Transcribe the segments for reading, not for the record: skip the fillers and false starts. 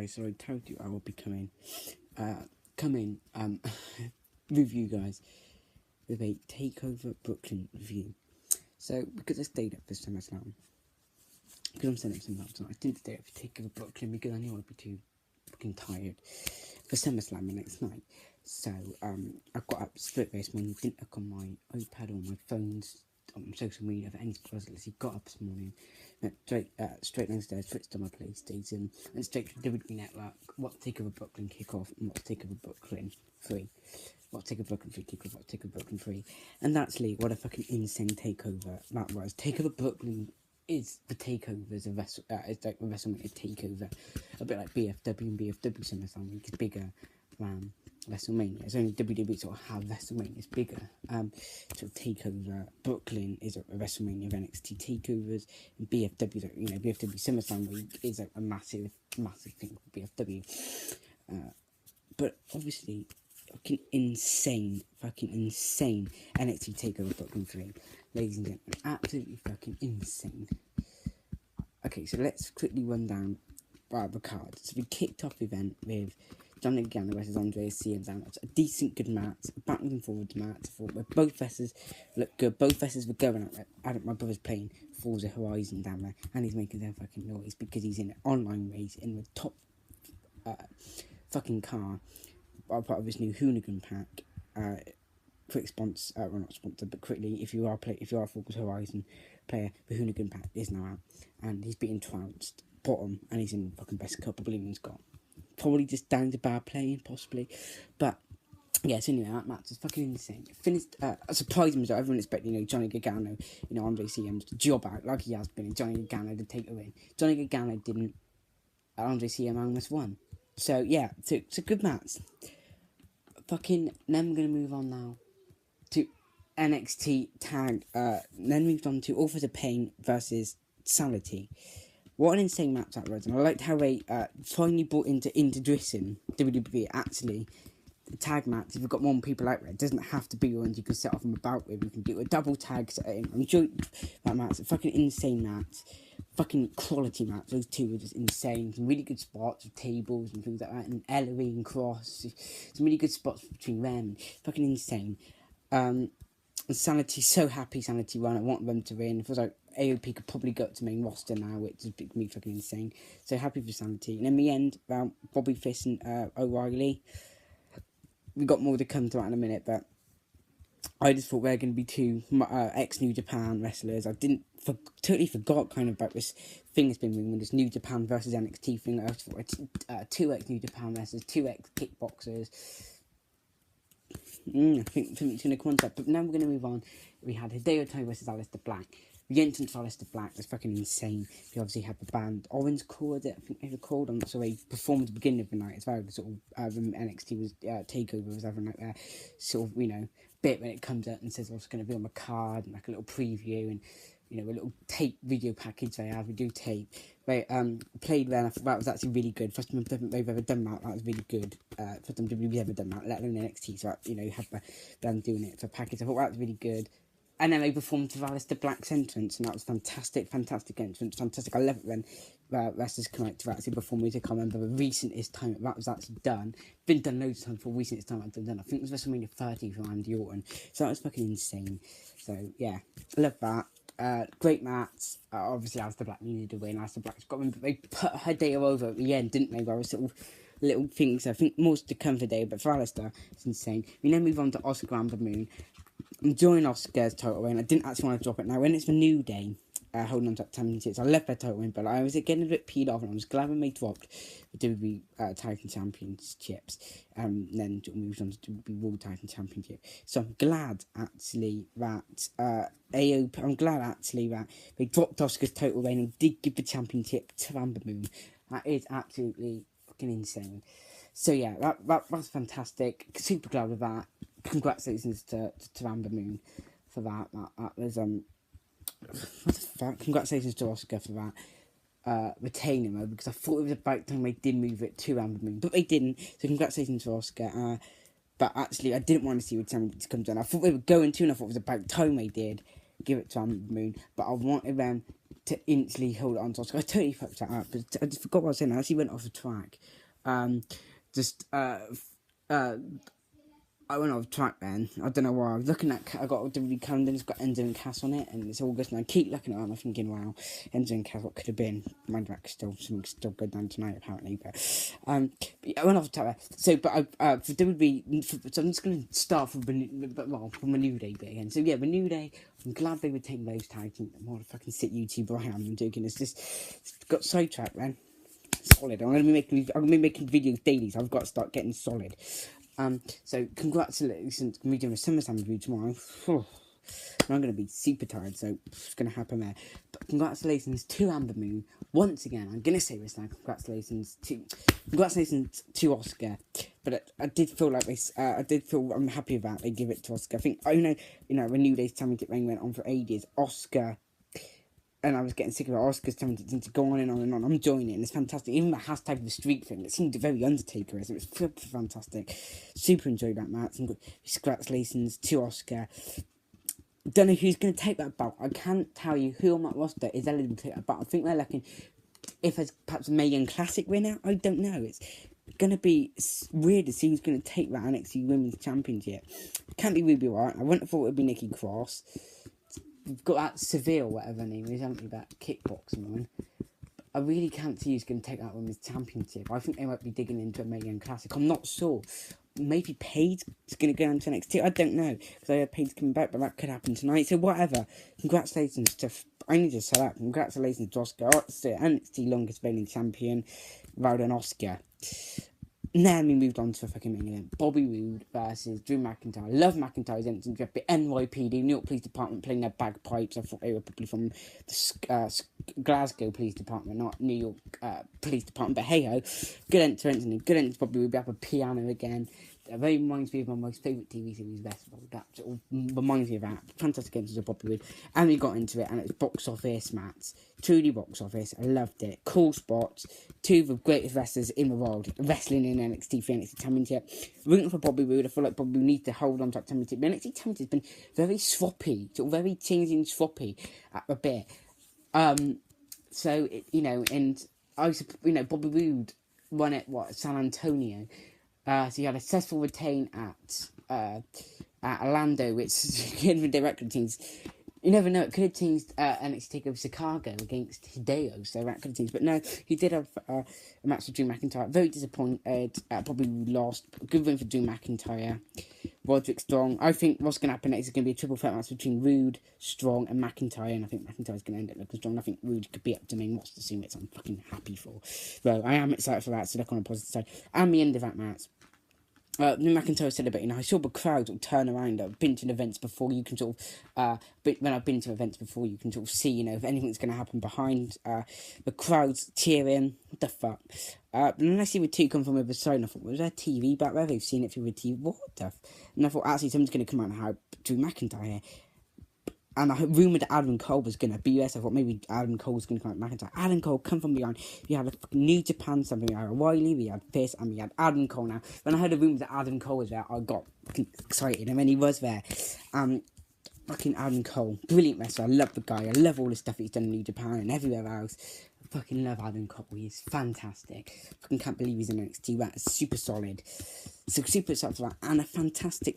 guys, so I told you I will be coming with you guys with a Takeover Brooklyn review. So, because I stayed up for SummerSlam, because I'm setting up some laps, I didn't stay up for Takeover Brooklyn because I knew I'd be too fucking tired for SummerSlam the next night. So, I got up straight away this morning, didn't look on my iPad or my phones, on social media for any spoilers. He got up this morning, went straight downstairs, switched on my PlayStation, and straight to the WWE Network. What's Takeover Brooklyn kickoff and what's Takeover Brooklyn 3? What's Takeover Brooklyn 3 kickoff? What's Takeover Brooklyn 3? And that's what a fucking insane takeover that was. Takeover Brooklyn is the takeovers of it's like a WrestleMania takeover, a bit like BFW and BFW SummerSlam Week is bigger than WrestleMania. It's only WWE sort of have WrestleMania is bigger. Sort of takeover Brooklyn is a WrestleMania of NXT takeovers, and BFW, BFW SummerSlam Week is like a massive thing for BFW. But obviously, fucking insane NXT takeover Brooklyn 3, ladies and gentlemen, absolutely fucking insane. Okay, so let's quickly run down the card. So we kicked off the event with Johnny Gargano versus Andreas CM down. It's a decent, good match, backwards and forwards match. I thought both wrestlers look good. Both wrestlers were going at my brother's playing Forza Horizon down there, and he's making their fucking noise because he's in an online race in the top fucking car, part of his new Hoonigan pack. Quick sponsor, well not sponsored, but quickly, if you are a Forza Horizon player, the Hoonigan pack is now out, and he's being trounced bottom, and he's in fucking best cup. I believe he's got. Probably just down to bad playing, possibly. But, yeah, so anyway, that match was fucking insane. Finished, a surprising result. Everyone expected, Johnny Gargano, Andre CM's job out, like he has been, and Johnny Gargano to take the win. Johnny Gargano didn't, Andre CM almost won. So, yeah, it's a good match. Fucking, then we're going to move on now to NXT Tag. Then moved on to Authors of Pain versus Sanity. What an insane match that was, and I liked how they finally brought into Drissen, WWE, actually, the tag match. If you've got more people out there, it doesn't have to be ones you can set off them about with. You can do a double tag setting. I enjoyed that match. A fucking insane match. Fucking quality match. Those two were just insane. Some really good spots with tables and things like that, and Ellery and Cross. Some really good spots between them. Fucking insane. Sanity, so happy Sanity won. I want them to win. It feels like AOP could probably go up to main roster now, which is me fucking insane. So happy for Sanity. And in the end, Bobby Fish and O'Reilly. We got more to come to that in a minute, but I just thought we were going to be two ex-New Japan wrestlers. I totally forgot kind of about this thing that's been moving, this New Japan versus NXT thing. I just thought two ex-New Japan wrestlers, two ex-kickboxers. I think it's going to come on to that. But now we're going to move on. We had Hideo Itami versus Aleister Black. The entrance of Aleister Black was fucking insane. We obviously had the band Orange Cord, I think they were called. I'm not sure they performed at the beginning of the night as well. Sort of NXT was Takeover was having like that sort of bit when it comes out and says what's going to be on the card and like a little preview and a little tape video package they have. We do tape. They played there, and I thought that was actually really good. First time they've ever done that. That was really good. First time WWE's ever done that, let alone NXT. So you have them doing it for a package. I thought that was really good. And then they performed to Aleister Black's entrance, and that was fantastic entrance, fantastic. I love it when wrestlers come out to actually perform music. I remember the recentest time that was actually done. Been done loads of times for recentest time I've done. I think it was WrestleMania 30 for Randy Orton. So that was fucking insane. So yeah, I love that. Great match. Obviously, Aleister Black needed to win. Aleister Black's got him, but they put Hideo over at the end, didn't they? Where I was sort of little things. I think more to come for Hideo, but for Aleister, it's insane. We then move on to Oscar Amber Moon. I'm enjoying Oscar's title win. I didn't actually want to drop it. Now, when it's the New Day holding on to that championships, I left their title win, but I was getting a bit peed off, and I was glad when they dropped the WWE Titan Championships, and then moved on to WWE World Titan Championship. So I'm glad actually that that they dropped Oscar's title win and did give the championship to Amber Moon. That is absolutely fucking insane. So yeah, that's fantastic. Super glad with that. Congratulations to Amber Moon for that. That was what the fuck? Congratulations to Oscar for that retaining her, because I thought it was about time they did move it to Amber Moon, but they didn't. So congratulations to Oscar. But actually, I didn't want to see the championship come down. I thought they were going to, and I thought it was about time they did give it to Amber Moon. But I wanted them to instantly hold on to Oscar. I totally fucked that up, but I just forgot what I was saying. I actually went off the track. I went off track then. I don't know why. I was looking at, I got a WWE calendar, it's got Enzo and Cass on it, and it's August, and I keep looking at it and I'm thinking, wow, Enzo and Cass, what could have been? Mind back, something still good down tonight, apparently, but I went off track. So, but for WWE, so I'm just going to start from a New Day bit again. So, yeah, the New Day, I'm glad they were taking those tags, and what a fucking sick YouTuber I am, I'm joking, it's got sidetracked, man. Solid. I'm gonna be making videos daily, so I've got to start getting solid. So congratulations, I'm doing a SummerSlam review tomorrow. I'm gonna be super tired, so it's gonna happen there. But congratulations to Amber Moon once again. I'm gonna say this now. Congratulations to Oscar. But I did feel like this. I'm happy about they give it to Oscar. I think the New Day's championship reign went on for ages. Oscar. And I was getting sick of it. Oscar's telling it to go on and on and on. I'm enjoying it, and it's fantastic. Even the hashtag of the streak thing, it seemed very Undertaker-esque. It was fantastic. Super enjoyed that match. And congratulations to Oscar. Don't know who's going to take that belt. I can't tell you who on that roster is eligible to take that belt. I think they're looking, if there's perhaps a Mae Young Classic winner, I don't know. It's going to be weird to see who's going to take that NXT Women's Championship. It can't be Ruby Riott. I wouldn't have thought it would be Nikki Cross. We've got that Seville, whatever her name is, haven't we, that kickboxing one. I really can't see who's going to take that women's championship. I think they might be digging into a Mae Young Classic. I'm not sure. Maybe Paige is going to go into NXT. I don't know, because I heard Paige coming back, but that could happen tonight. So whatever. Congratulations to... I need to say that. Congratulations to Oscar. NXT longest reigning champion. Well done, Oscar. Then we moved on to a fucking main event. Bobby Roode versus Drew McIntyre. I love McIntyre's entrance. You have the NYPD, New York Police Department, playing their bagpipes. I thought they were probably from the Glasgow Police Department, not New York Police Department. But hey ho, good entrance, and good entrance. Bobby Roode. We have a piano again. It very reminds me of my most favourite TV series, Westworld. That sort of reminds me of that. Fantastic entrance of Bobby Roode. And we got into it, and it's box office match. Truly box office. I loved it. Cool spots. Two of the greatest wrestlers in the world. Wrestling in NXT for NXT Championship. Rooting for Bobby Roode. I feel like Bobby Roode needs to hold on to that championship. The NXT Championship has been very sloppy. Sort of very changing sloppy at a bit. So, and Bobby Roode won at, San Antonio. So he had a successful retain at Orlando, which given the record teams, you never know, it could have changed NXT TakeOver Chicago against Hideo, so that could have changed. But no, he did have a match with Drew McIntyre. Very disappointed, probably lost. Good win for Drew McIntyre. Roderick Strong. I think what's going to happen next is going to be a triple threat match between Roode, Strong, and McIntyre, and I think McIntyre's going to end up looking strong. I think Roode could be up to main roster soon, which I'm fucking happy for. So I am excited for that, so look on the positive side. And the end of that match. McIntyre said about, I saw the crowd sort of turn around. I've been to events before, you can sort of, when I've been to events before, you can sort of see, if anything's going to happen behind, the crowds cheering, what the fuck. But then I see the two come from the other side, and I thought, was there TV back there? They've seen it through the TV, what the f... And I thought, actually, someone's going to come out and help Drew McIntyre here. And I rumoured that Adam Cole was going to be there, so I thought maybe Adam Cole was going to come out McIntyre. Adam Cole come from behind. We had a fucking New Japan something. We had O'Reilly, we had Pierce, and we had Adam Cole now. When I heard the rumours that Adam Cole was there, I got excited, and when he was there, fucking Adam Cole, brilliant wrestler. I love the guy. I love all the stuff he's done in New Japan and everywhere else. I fucking love Adam Cole. He's fantastic. I fucking can't believe he's in NXT. That's super solid. So super excited for that. And a fantastic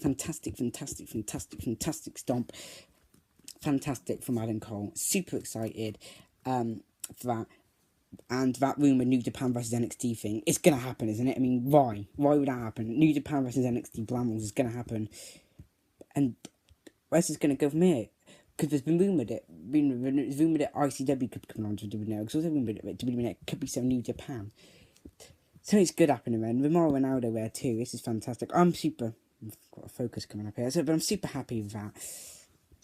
stomp. Fantastic from Adam Cole. Super excited for that. And that rumour New Japan versus NXT thing, it's going to happen, isn't it? I mean, why? Why would that happen? New Japan versus NXT Blambles is going to happen. And where's this going to go from here? Because there's been rumoured that ICW could come on to WWE now. Because also rumoured that WWE could be some New Japan. So it's good happening, man. With Mauro Ronaldo there too. This is fantastic. I've got a focus coming up here. But I'm super happy with that.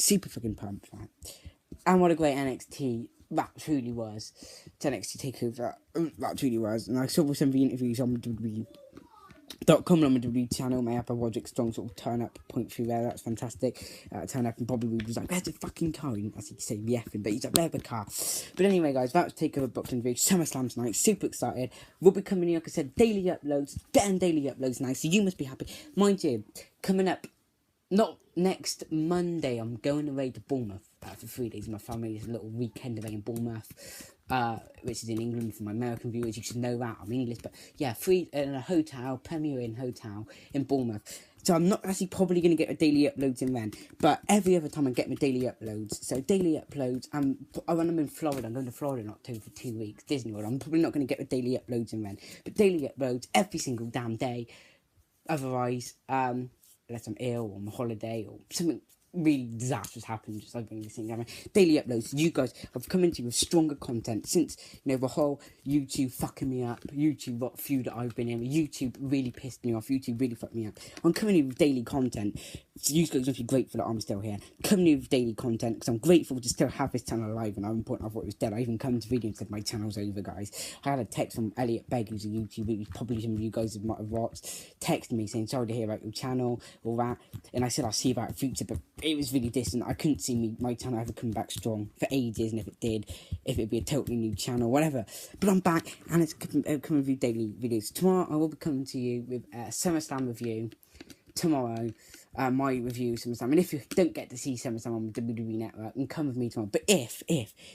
Super fucking pumped for that. And what a great NXT that truly was. To NXT TakeOver, that truly was. And I saw some of the interviews on WWE.com on the WWE channel. May have a Roderick Strong sort of turn up point through there. That's fantastic. Turn up and Bobby Roode was like, "Where's the fucking car?" He didn't actually say the effing, but he's like, "Where's the car?" But anyway, guys, that was TakeOver Boxing Review. SummerSlam tonight. Super excited. We'll be coming in, like I said, daily uploads. Getting daily uploads now, so you must be happy. Mind you, coming up. Not next Monday, I'm going away to Bournemouth. for 3 days with my family. It's a little weekend away in Bournemouth, which is in England. For my American viewers, you should know that I'm English, but yeah, free in a hotel, Premier Inn hotel in Bournemouth. So I'm not actually probably going to get my daily uploads in then, but every other time I get my daily uploads. So daily uploads, and when I'm in Florida, I'm going to Florida in October for 2 weeks, Disney World. I'm probably not going to get my daily uploads in then, but daily uploads every single damn day. Otherwise, unless I'm ill or on holiday or something really disastrous happens, just like this thing. Daily uploads. You guys have come into with stronger content since the whole YouTube fucking me up. YouTube what feud that I've been in. YouTube really pissed me off. YouTube really fucked me up. I'm coming in with daily content. So you guys must be grateful that I'm still here. Coming in with daily content because I'm grateful to still have this channel alive. And at one point I thought it was dead. I even come to video and said my channel's over, guys. I had a text from Elliot Begg, who's a YouTuber, who's probably some of you guys might have watched, texted me saying sorry to hear about your channel, all that. And I said I'll see about it future, but it was really distant. I couldn't see my channel ever come back strong for ages, and if it did, if it'd be a totally new channel, whatever. But I'm back, and it's coming with daily videos. Tomorrow I will be coming to you with a SummerSlam review. Tomorrow, my review of SummerSlam. And if you don't get to see SummerSlam on WWE Network, then come with me tomorrow. But if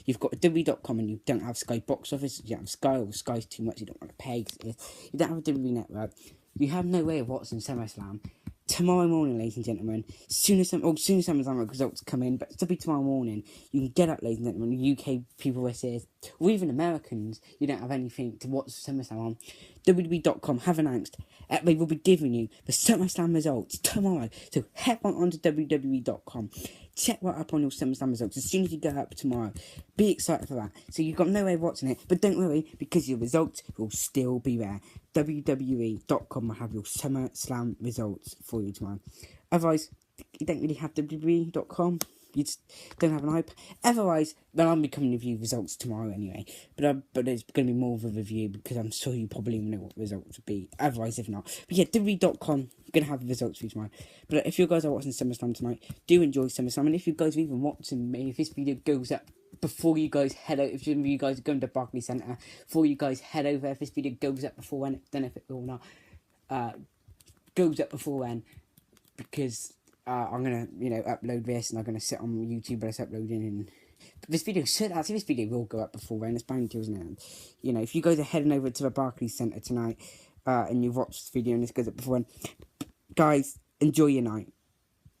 you've got WWE.com and you don't have Sky Box Office, you don't have Sky, or Sky's too much, you don't want to pay, you don't have a WWE Network, you have no way of watching SummerSlam. Tomorrow morning, ladies and gentlemen, soon as SummerSlam results come in, but it'll be tomorrow morning, you can get up, ladies and gentlemen, UK people versus, or even Americans, you don't have anything to watch SummerSlam on. WWE.com have announced they will be giving you the SummerSlam results tomorrow. So head on to WWE.com. Check what up on your SummerSlam results as soon as you go up tomorrow. Be excited for that. So you've got no way of watching it, but don't worry because your results will still be there. WWE.com will have your SummerSlam results for you tomorrow. Otherwise, you don't really have WWE.com. You just don't have an hype. Otherwise, then I'll be coming with you results tomorrow anyway. But it's going to be more of a review because I'm sure you probably know what the results would be. Otherwise, if not. But yeah, WWE.com going to have the results for you tomorrow. But if you guys are watching SummerSlam tonight, do enjoy SummerSlam. And if you guys are even watching me, if this video goes up before you guys head out, if you guys are going to Barclays Centre, before you guys head over, if this video goes up before when, don't know if it will or not, goes up before when, because I'm going to, upload this and I'm going to sit on YouTube as uploading, and this video will go up before then, it's bound to, isn't it? And, if you guys are heading over to the Barclays Centre tonight, and you've watched this video and this goes up before then, guys, enjoy your night.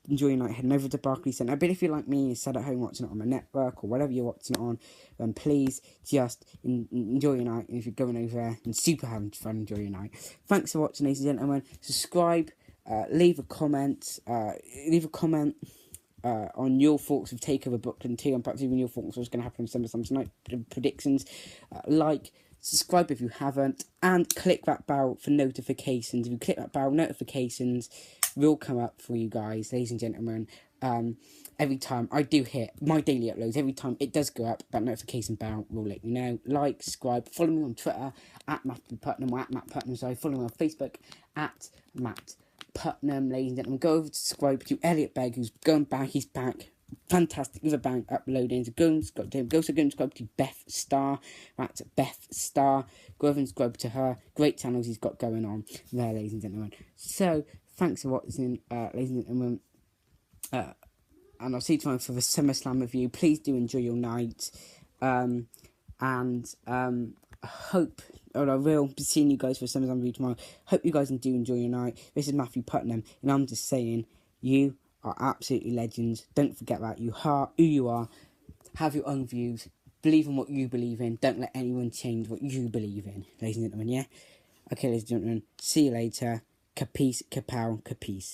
Enjoy your night heading over to Barclays Centre. But if you're like me, you sat at home watching it on my network or whatever you're watching it on, then please just enjoy your night. And if you're going over there and super having fun, enjoy your night. Thanks for watching, ladies and gentlemen. Subscribe, leave a comment, on your thoughts of Takeover Brooklyn 2, and perhaps even your thoughts what's going to happen in SummerSlam tonight, predictions. Subscribe if you haven't, and click that bell for notifications. If you click that bell, notifications will come up for you guys, ladies and gentlemen. Every time I do hit my daily uploads, every time it does go up, that notification bell will let you know. Like, subscribe, follow me on Twitter at Matthew Putnam, or at Matt Putnam, sorry. Follow me on Facebook at Matt Putnam, ladies and gentlemen. Go over to subscribe to Elliot Begg, who's going back. He's back. Fantastic with a bang uploading. So go and subscribe to him. Go and subscribe to Beth Star. That's Beth Star. Go over and subscribe to her. Great channels he's got going on there, ladies and gentlemen. So thanks for watching, ladies and gentlemen. And I'll see you tomorrow for the SummerSlam review. Please do enjoy your night. I hope, or I will be seeing you guys for SummerSlam review tomorrow. Hope you guys do enjoy your night. This is Matthew Putnam, and I'm just saying, you are absolutely legends. Don't forget that. You are who you are. Have your own views. Believe in what you believe in. Don't let anyone change what you believe in, ladies and gentlemen, yeah? Okay, ladies and gentlemen, see you later. Capice, kapow, capice.